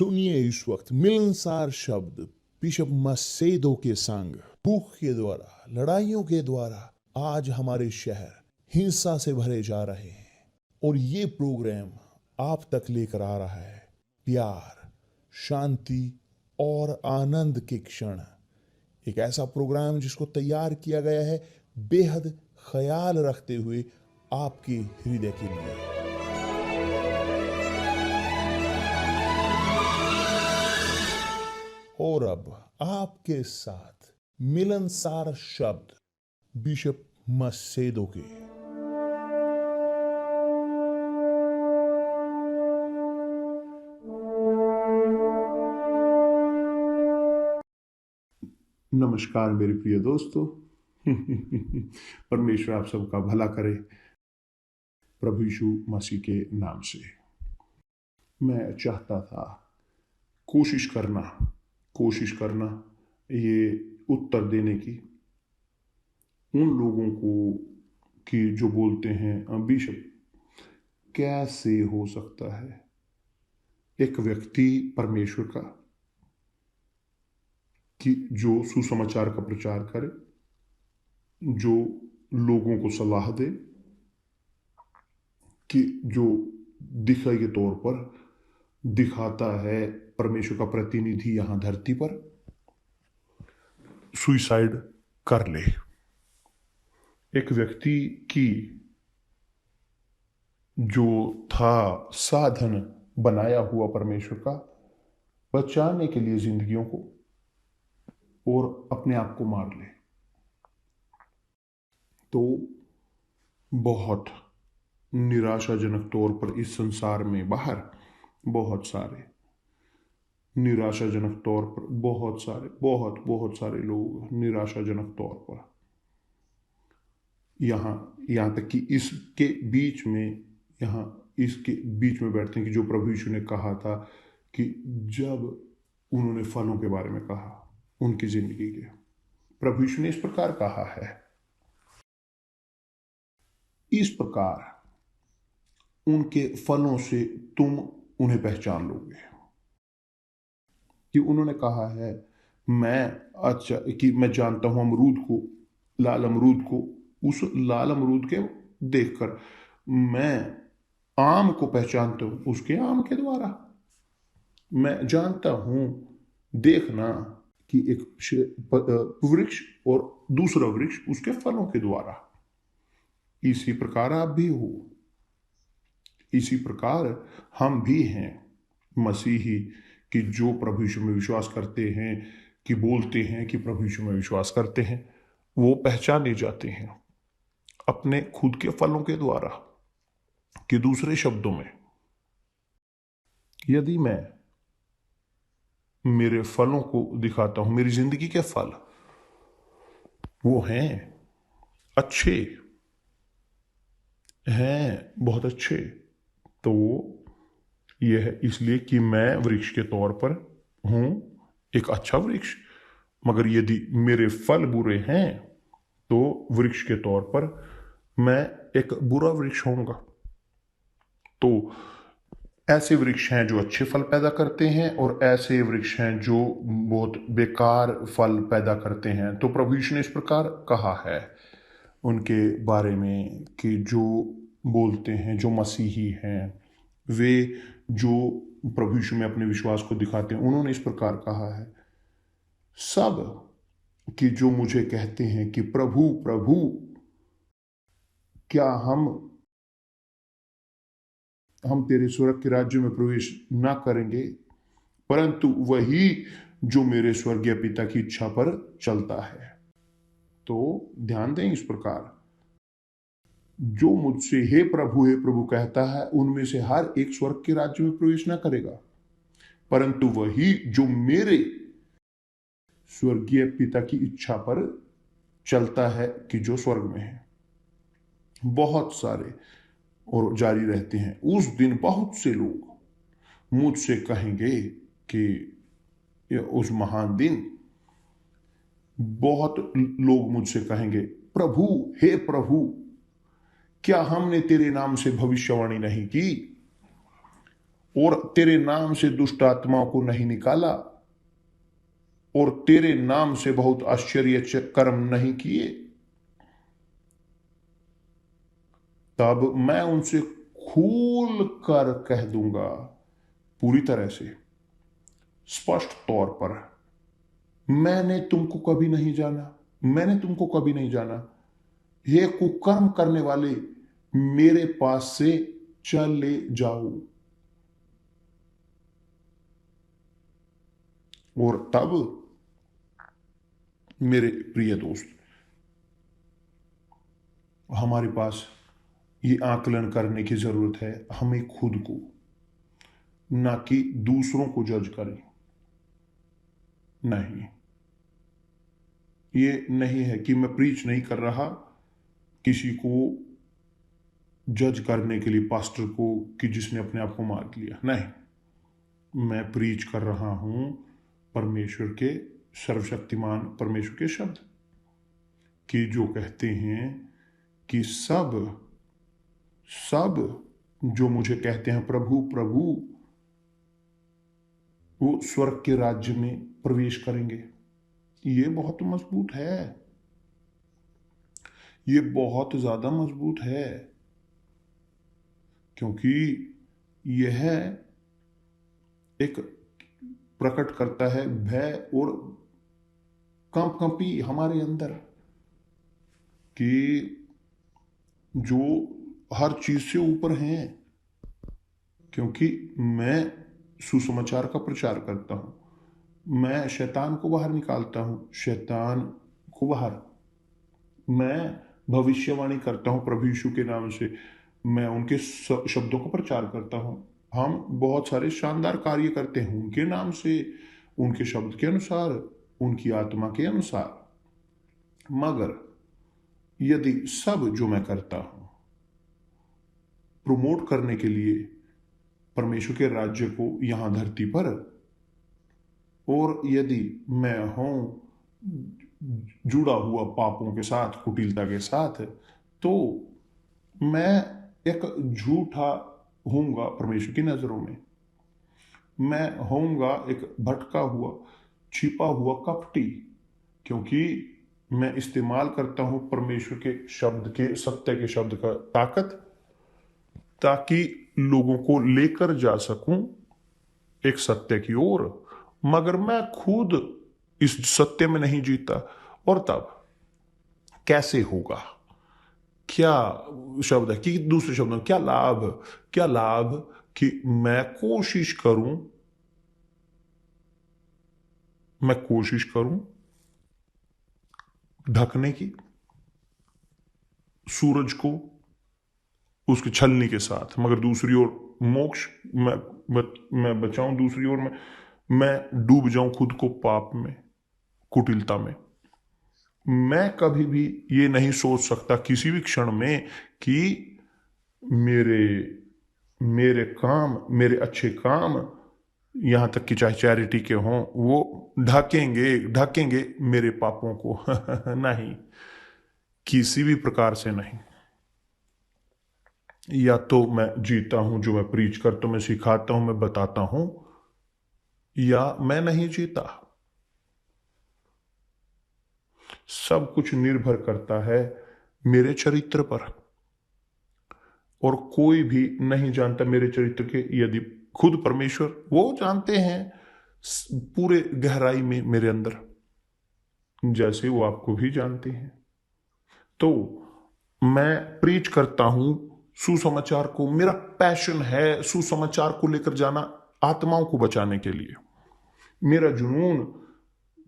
सुनिए इस वक्त मिलनसार शब्द बिशप मसेदो के संग। भूख के द्वारा, लड़ाइयों के द्वारा आज हमारे शहर हिंसा से भरे जा रहे हैं और ये प्रोग्राम आप तक लेकर आ रहा है प्यार, शांति और आनंद के क्षण। एक ऐसा प्रोग्राम जिसको तैयार किया गया है बेहद ख्याल रखते हुए आपके हृदय के लिए। और अब आपके साथ मिलनसार शब्द बिशप मसेदो के। नमस्कार मेरे प्रिय दोस्तों। परमेश्वर आप सबका भला करे प्रभु यीशु मसीह के नाम से। मैं चाहता था कोशिश करना ये उत्तर देने की उन लोगों को कि जो बोलते हैं बिशप कैसे हो सकता है एक व्यक्ति परमेश्वर का कि जो सुसमाचार का प्रचार करे, जो लोगों को सलाह दे, कि जो दिखाई के तौर पर दिखाता है परमेश्वर का प्रतिनिधि यहां धरती पर, सुइसाइड कर ले। एक व्यक्ति की जो था साधन बनाया हुआ परमेश्वर का बचाने के लिए जिंदगियों को, और अपने आप को मार ले, तो बहुत निराशाजनक तौर पर इस संसार में बाहर बहुत सारे निराशाजनक तौर पर बहुत सारे लोग निराशाजनक तौर पर यहां तक कि इसके बीच में बैठते हैं कि जो प्रभु यीशु ने कहा था कि जब उन्होंने फलों के बारे में कहा उनकी जिंदगी के, प्रभु यीशु ने इस प्रकार कहा है, इस प्रकार उनके फलों से तुम उन्हें पहचान लोगे। कि उन्होंने कहा है मैं जानता हूं लाल अमरूद को, उस लाल अमरूद के देखकर मैं आम को पहचानता हूं उसके आम के द्वारा। मैं जानता हूं, देखना कि एक वृक्ष और दूसरा वृक्ष उसके फलों के द्वारा। इसी प्रकार आप भी हो, इसी प्रकार हम भी हैं मसीही, कि जो प्रभु यीशु में विश्वास करते हैं, कि बोलते हैं कि प्रभु यीशु में विश्वास करते हैं, वो पहचाने जाते हैं अपने खुद के फलों के द्वारा। कि दूसरे शब्दों में, यदि मैं मेरे फलों को दिखाता हूं, मेरी जिंदगी के फल वो हैं अच्छे, हैं बहुत अच्छे, तो यह है इसलिए कि मैं वृक्ष के तौर पर हूं एक अच्छा वृक्ष। मगर यदि मेरे फल बुरे हैं तो वृक्ष के तौर पर मैं एक बुरा वृक्ष होऊंगा। तो ऐसे वृक्ष हैं जो अच्छे फल पैदा करते हैं और ऐसे वृक्ष हैं जो बहुत बेकार फल पैदा करते हैं। तो प्रभु यीशु ने इस प्रकार कहा है उनके बारे में कि जो बोलते हैं, जो मसीही हैं, वे जो प्रभु यीशु में अपने विश्वास को दिखाते हैं, उन्होंने इस प्रकार कहा है, सब कि जो मुझे कहते हैं कि प्रभु प्रभु, क्या हम तेरे स्वर्ग के राज्य में प्रवेश ना करेंगे, परंतु वही जो मेरे स्वर्गीय पिता की इच्छा पर चलता है। तो ध्यान दें इस प्रकार, जो मुझसे हे प्रभु कहता है, उनमें से हर एक स्वर्ग के राज्य में प्रवेश ना करेगा, परंतु वही जो मेरे स्वर्गीय पिता की इच्छा पर चलता है कि जो स्वर्ग में है। बहुत सारे और जारी रहते हैं। उस दिन बहुत से लोग मुझसे कहेंगे कि उस महान दिन बहुत लोग मुझसे कहेंगे, प्रभु हे प्रभु, क्या हमने तेरे नाम से भविष्यवाणी नहीं की और तेरे नाम से दुष्ट आत्माओं को नहीं निकाला और तेरे नाम से बहुत आश्चर्य कर्म नहीं किए, तब मैं उनसे खुल कर कह दूंगा, पूरी तरह से स्पष्ट तौर पर, मैंने तुमको कभी नहीं जाना, मैंने तुमको कभी नहीं जाना। ये कुकर्म करने वाले, मेरे पास से चले जाओ। और तब मेरे प्रिय दोस्त, हमारे पास ये आकलन करने की जरूरत है, हमें खुद को, ना कि दूसरों को जज करें। नहीं, ये नहीं है कि मैं प्रीच नहीं कर रहा किसी को जज करने के लिए, पास्टर को, कि जिसने अपने आप को मार लिया। नहीं, मैं प्रीच कर रहा हूं परमेश्वर के, सर्वशक्तिमान परमेश्वर के शब्द, कि जो कहते हैं कि सब सब जो मुझे कहते हैं प्रभु प्रभु, वो स्वर्ग के राज्य में प्रवेश करेंगे। ये बहुत मजबूत है, ये बहुत ज्यादा मजबूत है, क्योंकि यह एक प्रकट करता है भय और कंपकंपी हमारे अंदर, कि जो हर चीज से ऊपर हैं। क्योंकि मैं सुसमाचार का प्रचार करता हूं, मैं शैतान को बाहर निकालता हूं, शैतान को बाहर, मैं भविष्यवाणी करता हूं प्रभु यीशु के नाम से, मैं उनके शब्दों का प्रचार करता हूं। हम बहुत सारे शानदार कार्य करते हैं उनके नाम से, उनके शब्द के अनुसार, उनकी आत्मा के अनुसार। मगर यदि सब जो मैं करता हूं प्रमोट करने के लिए परमेश्वर के राज्य को यहां धरती पर, और यदि मैं हूं जुड़ा हुआ पापों के साथ, कुटिलता के साथ, तो मैं एक झूठा होऊंगा परमेश्वर की नजरों में। मैं होऊंगा एक भटका हुआ, छिपा हुआ कपटी, क्योंकि मैं इस्तेमाल करता हूं परमेश्वर के शब्द के, सत्य के शब्द का ताकत, ताकि लोगों को लेकर जा सकूं एक सत्य की ओर। मगर मैं खुद इस सत्य में नहीं जीता, और तब कैसे होगा? क्या शब्द है कि दूसरे शब्दों में, क्या लाभ, क्या लाभ कि मैं कोशिश करूं, मैं कोशिश करूं ढकने की सूरज को उसकी छलनी के साथ, मगर दूसरी ओर मोक्ष मैं बचाऊं, दूसरी ओर मैं डूब जाऊं खुद को पाप में, कुटिलता में। मैं कभी भी ये नहीं सोच सकता किसी भी क्षण में कि मेरे मेरे काम, मेरे अच्छे काम, यहां तक कि चाहे चैरिटी के हों, वो ढकेंगे ढकेंगे मेरे पापों को। नहीं, किसी भी प्रकार से नहीं। या तो मैं जीता हूं जो मैं प्रीच करता हूं, मैं सिखाता हूं, मैं बताता हूं, या मैं नहीं जीता। सब कुछ निर्भर करता है मेरे चरित्र पर, और कोई भी नहीं जानता मेरे चरित्र के, यदि खुद परमेश्वर, वो जानते हैं पूरे गहराई में मेरे अंदर, जैसे वो आपको भी जानते हैं। तो मैं प्रीच करता हूं सुसमाचार को, मेरा पैशन है सुसमाचार को लेकर जाना, आत्माओं को बचाने के लिए। मेरा जुनून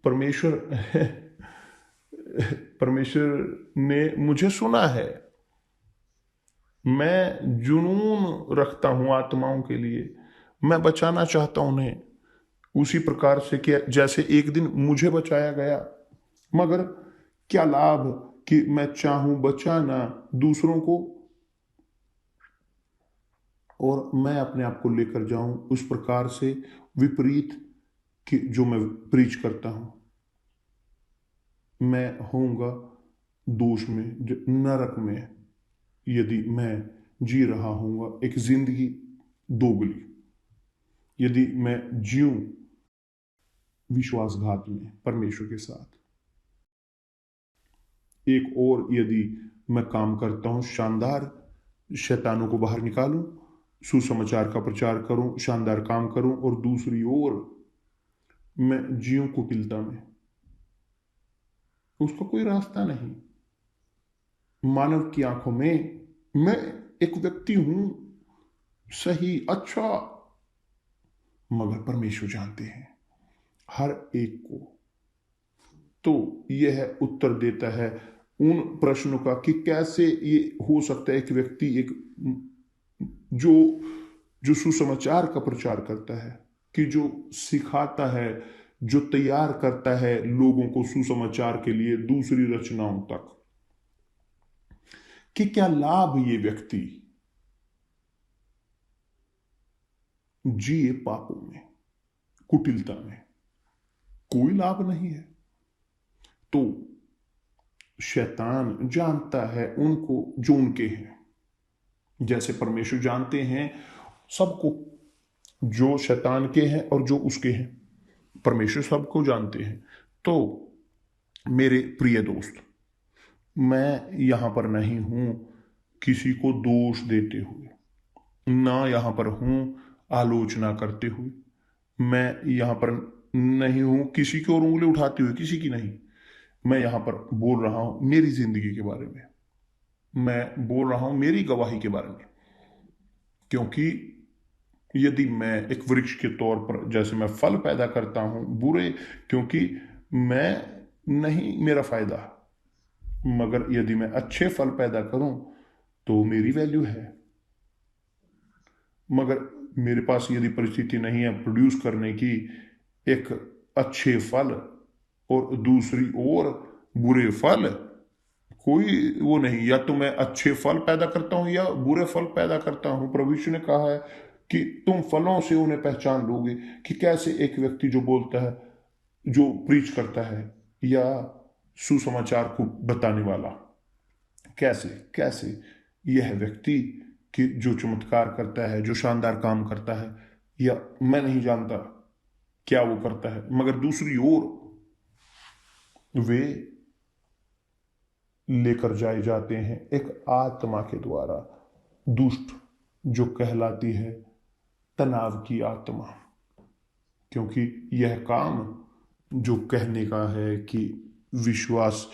परमेश्वर परमेश्वर ने मुझे सुना है, मैं जुनून रखता हूं आत्माओं के लिए, मैं बचाना चाहता हूं उन्हें उसी प्रकार से कि जैसे एक दिन मुझे बचाया गया। मगर क्या लाभ कि मैं चाहूं बचाना दूसरों को, और मैं अपने आप को लेकर जाऊं उस प्रकार से विपरीत कि जो मैं प्रीच करता हूं। मैं होऊंगा दोष में, नरक में, यदि मैं जी रहा हूंगा एक जिंदगी दोगली, यदि मैं जीऊं विश्वासघात में परमेश्वर के साथ, एक और यदि मैं काम करता हूं शानदार, शैतानों को बाहर निकालूं, सुसमाचार का प्रचार करूं, शानदार काम करूं, और दूसरी ओर मैं जीऊं कुटिलता में, उसका कोई रास्ता नहीं। मानव की आंखों में मैं एक व्यक्ति हूं, सही, अच्छा, मगर परमेश्वर जानते हैं हर एक को। तो यह उत्तर देता है उन प्रश्नों का कि कैसे ये हो सकता है एक व्यक्ति एक जो जो सुसमाचार का प्रचार करता है, कि जो सिखाता है, जो तैयार करता है लोगों को सुसमाचार के लिए दूसरी रचनाओं तक, कि क्या लाभ ये व्यक्ति जिए पापों में, कुटिलता में, कोई लाभ नहीं है। तो शैतान जानता है उनको जो उनके हैं, जैसे परमेश्वर जानते हैं सबको जो शैतान के हैं और जो उसके हैं, परमेश्वर सबको जानते हैं। तो मेरे प्रिय दोस्त, मैं यहां पर नहीं हूं किसी को दोष देते हुए, ना यहां पर हूं आलोचना करते हुए, मैं यहां पर नहीं हूं किसी की ओर उंगली उठाते हुए, किसी की नहीं। मैं यहां पर बोल रहा हूं मेरी जिंदगी के बारे में, मैं बोल रहा हूं मेरी गवाही के बारे में। क्योंकि यदि मैं एक वृक्ष के तौर पर जैसे मैं फल पैदा करता हूं बुरे, क्योंकि मैं नहीं मेरा फायदा, मगर यदि मैं अच्छे फल पैदा करूं तो मेरी वैल्यू है। मगर मेरे पास यदि परिस्थिति नहीं है प्रोड्यूस करने की एक अच्छे फल और दूसरी ओर बुरे फल, कोई वो नहीं, या तो मैं अच्छे फल पैदा करता हूं या बुरे फल पैदा करता हूं। प्रभु यीशु ने कहा है कि तुम फलों से उन्हें पहचान लोगे, कि कैसे एक व्यक्ति जो बोलता है, जो प्रीच करता है या सुसमाचार को बताने वाला, कैसे कैसे यह व्यक्ति कि जो चमत्कार करता है, जो शानदार काम करता है, या मैं नहीं जानता क्या वो करता है, मगर दूसरी ओर वे लेकर जाए जाते हैं एक आत्मा के द्वारा, दुष्ट, जो कहलाती है तनाव की आत्मा। क्योंकि यह काम जो कहने का है कि विश्वास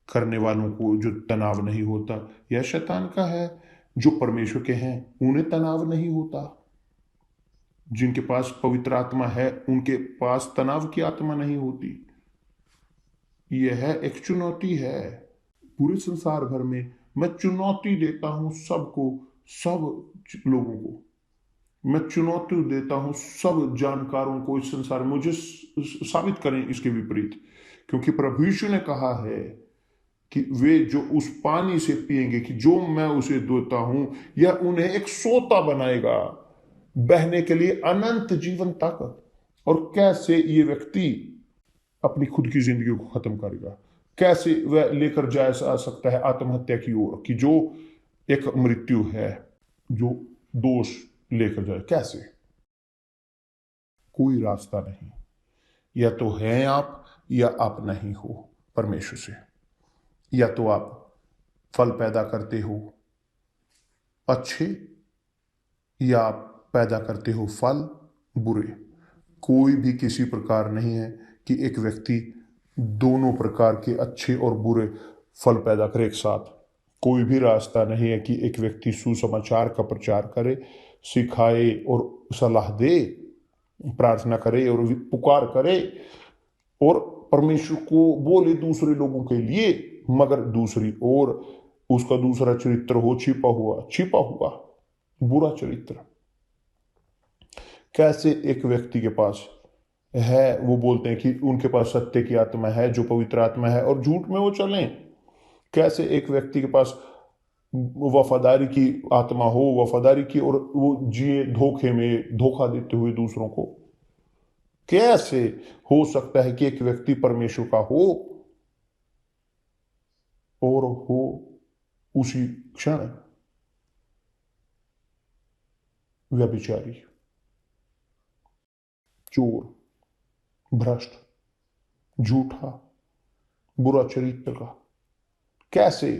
करने वालों को जो तनाव नहीं होता, यह शैतान का है। जो परमेश्वर के हैं उन्हें तनाव नहीं होता, जिनके पास पवित्र आत्मा है उनके पास तनाव की आत्मा नहीं होती। यह एक चुनौती है पूरे संसार भर में। मैं चुनौती देता हूं सबको, सब लोगों को मैं चुनौती देता हूं, सब जानकारों को इस संसार में, मुझे साबित करें इसके विपरीत। क्योंकि प्रभु यीशु ने कहा है कि वे जो उस पानी से पिएंगे कि जो मैं उसे देता हूं, यह उन्हें एक सोता बनाएगा बहने के लिए अनंत जीवन तक। और कैसे ये व्यक्ति अपनी खुद की जिंदगी को खत्म करेगा, कैसे वह लेकर जा सकता है आत्महत्या की ओर, कि जो एक मृत्यु है, जो दोष लेकर जाए, कैसे? कोई रास्ता नहीं। या तो हैं आप या आप नहीं हो परमेश्वर से, या तो आप फल पैदा करते हो अच्छे, या आप पैदा करते हो फल बुरे। कोई भी किसी प्रकार नहीं है कि एक व्यक्ति दोनों प्रकार के अच्छे और बुरे फल पैदा करे एक साथ। कोई भी रास्ता नहीं है कि एक व्यक्ति सुसमाचार का प्रचार करे, सिखाए और सलाह दे, प्रार्थना करे और पुकार करे और परमेश्वर को बोले दूसरे लोगों के लिए, मगर दूसरी ओर उसका दूसरा चरित्र हो छिपा हुआ बुरा चरित्र। कैसे एक व्यक्ति के पास है, वो बोलते हैं कि उनके पास सत्य की आत्मा है, जो पवित्र आत्मा है, और झूठ में वो चलें। कैसे एक व्यक्ति के पास वफादारी की आत्मा हो, वफादारी की, और वो जिए धोखे में, धोखा देते हुए दूसरों को। कैसे हो सकता है कि एक व्यक्ति परमेश्वर का हो और हो उसी क्षण व्यभिचारी? चोर, भ्रष्ट, झूठा, बुरा चरित्र का? कैसे?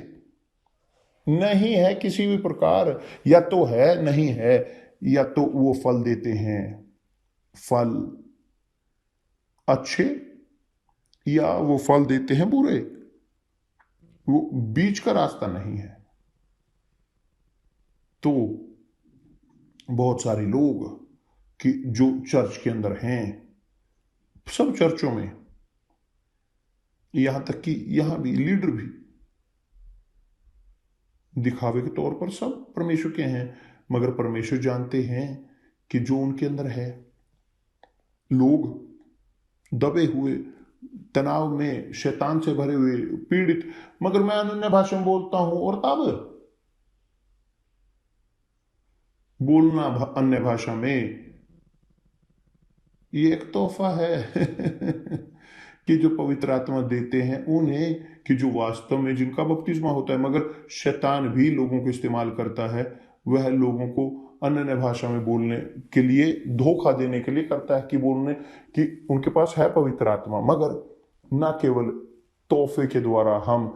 नहीं है किसी भी प्रकार, या तो है नहीं है, या तो वो फल देते हैं फल अच्छे, या वो फल देते हैं बुरे। वो बीच का रास्ता नहीं है। तो बहुत सारे लोग कि जो चर्च के अंदर हैं, सब चर्चों में, यहां तक कि यहां भी लीडर भी दिखावे के तौर पर सब परमेश्वर के हैं, मगर परमेश्वर जानते हैं कि जो उनके अंदर है, लोग दबे हुए, तनाव में, शैतान से भरे हुए, पीड़ित, मगर मैं अन्य भाषा में बोलता हूं, और तब बोलना अन्य भाषा में ये एक तोहफा है कि जो पवित्र आत्मा देते हैं उन्हें, कि जो वास्तव में जिनका बपतिस्मा होता है, मगर शैतान भी लोगों को इस्तेमाल करता है, वह लोगों को अन्य भाषा में बोलने के लिए, धोखा देने के लिए करता है, कि बोलने कि उनके पास है पवित्र आत्मा, मगर ना केवल तोहफे के द्वारा हम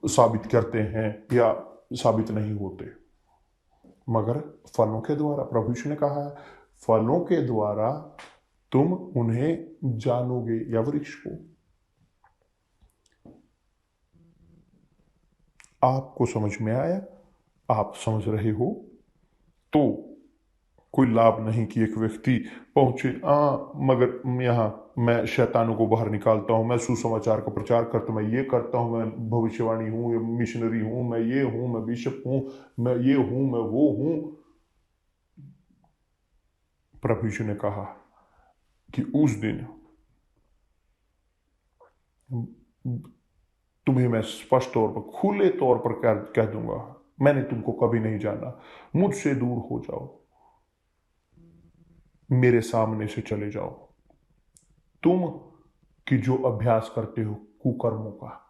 साबित करते हैं या साबित नहीं होते, मगर फलों के द्वारा। प्रभु यीशु ने कहा है, फलों के द्वारा तुम उन्हें जानोगे, या वृक्ष को। आपको समझ में आया? आप समझ रहे हो? तो कोई लाभ नहीं कि एक व्यक्ति पहुंचे, मगर यहां मैं शैतानों को बाहर निकालता हूं, मैं सुसमाचार का प्रचार करता हूं, मैं ये करता हूं, मैं भविष्यवाणी हूं, या मिशनरी हूं, मैं ये हूं, मैं बिशप हूं, मैं ये हूं, मैं वो हूं। प्रभु यीशु ने कहा कि उस दिन तुम्हें मैं स्पष्ट तौर पर, खुले तौर पर कह दूंगा, मैंने तुमको कभी नहीं जाना, मुझसे दूर हो जाओ, मेरे सामने से चले जाओ, तुम कि जो अभ्यास करते हो कुकर्मों का।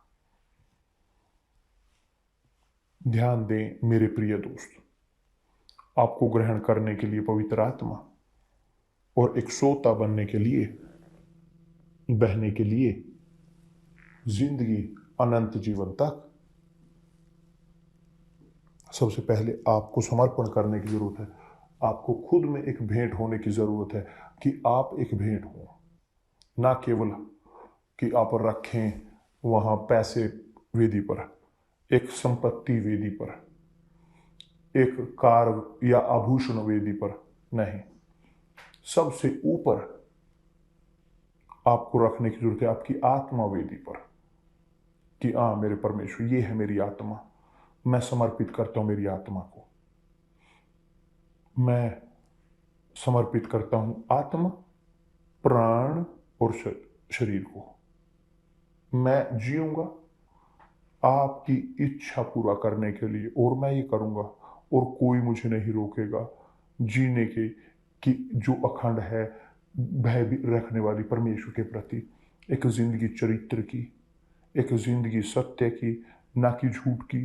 ध्यान दें मेरे प्रिय दोस्त, आपको ग्रहण करने के लिए पवित्र आत्मा, और एक सोता बनने के लिए, बहने के लिए, जिंदगी अनंत जीवन तक, सबसे पहले आपको समर्पण करने की जरूरत है। आपको खुद में एक भेंट होने की जरूरत है, कि आप एक भेंट हो, ना केवल कि आप रखें वहां पैसे वेदी पर, एक संपत्ति वेदी पर, एक कार या आभूषण वेदी पर नहीं। सबसे ऊपर आपको रखने की जरूरत है आपकी आत्मा वेदी पर, कि मेरे परमेश्वर, ये है मेरी आत्मा, मैं समर्पित करता हूं मेरी आत्मा को, मैं समर्पित करता हूं आत्मा, प्राण और शरीर को। मैं जीऊंगा आपकी इच्छा पूरा करने के लिए, और मैं ये करूंगा, और कोई मुझे नहीं रोकेगा जीने के, कि जो अखंड है, भय भी रखने वाली परमेश्वर के प्रति एक जिंदगी चरित्र की, एक जिंदगी सत्य की, ना कि झूठ की।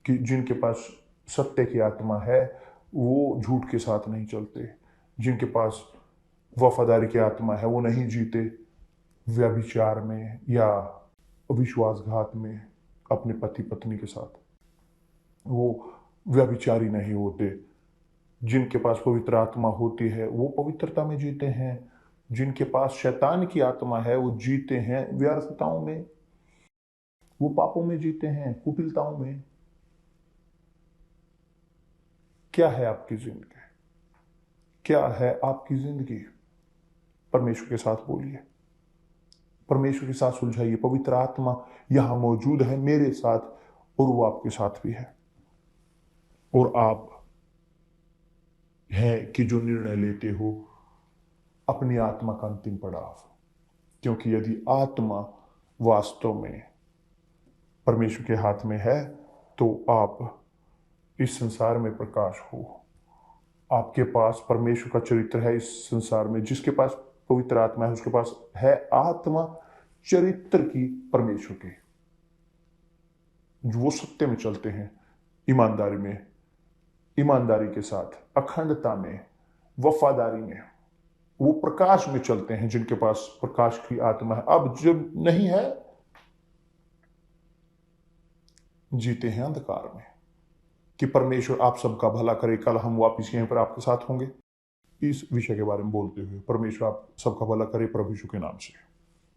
कि जिनके पास सत्य की आत्मा है वो झूठ के साथ नहीं चलते, जिनके पास वफादारी की आत्मा है वो नहीं जीते व्यभिचार में या विश्वासघात में अपने पति पत्नी के साथ, वो व्यभिचारी नहीं होते। जिनके पास पवित्र आत्मा होती है वो पवित्रता में जीते हैं। जिनके पास शैतान की आत्मा है वो जीते हैं व्यर्थताओं में, वो पापों में जीते हैं, कुटिलताओं में। क्या है आपकी जिंदगी? क्या है आपकी जिंदगी? परमेश्वर के साथ बोलिए, परमेश्वर के साथ सुलझाइए। पवित्र आत्मा यहां मौजूद है मेरे साथ, और वो आपके साथ भी है। और आप है कि जो निर्णय लेते हो अपनी आत्मा का अंतिम पड़ाव, क्योंकि यदि आत्मा वास्तव में परमेश्वर के हाथ में है तो आप इस संसार में प्रकाश हो। आपके पास परमेश्वर का चरित्र है इस संसार में। जिसके पास पवित्र आत्मा है उसके पास है आत्मा चरित्र की परमेश्वर की। वो सत्य में चलते हैं, ईमानदारी में, ईमानदारी के साथ, अखंडता में, वफादारी में। वो प्रकाश में चलते हैं, जिनके पास प्रकाश की आत्मा है। अब जब नहीं है, जीते हैं अंधकार में। कि परमेश्वर आप सबका भला करे। कल हम वापिस यहीं पर आपके साथ होंगे इस विषय के बारे में बोलते हुए। परमेश्वर आप सबका भला करे प्रभु यीशु के नाम से।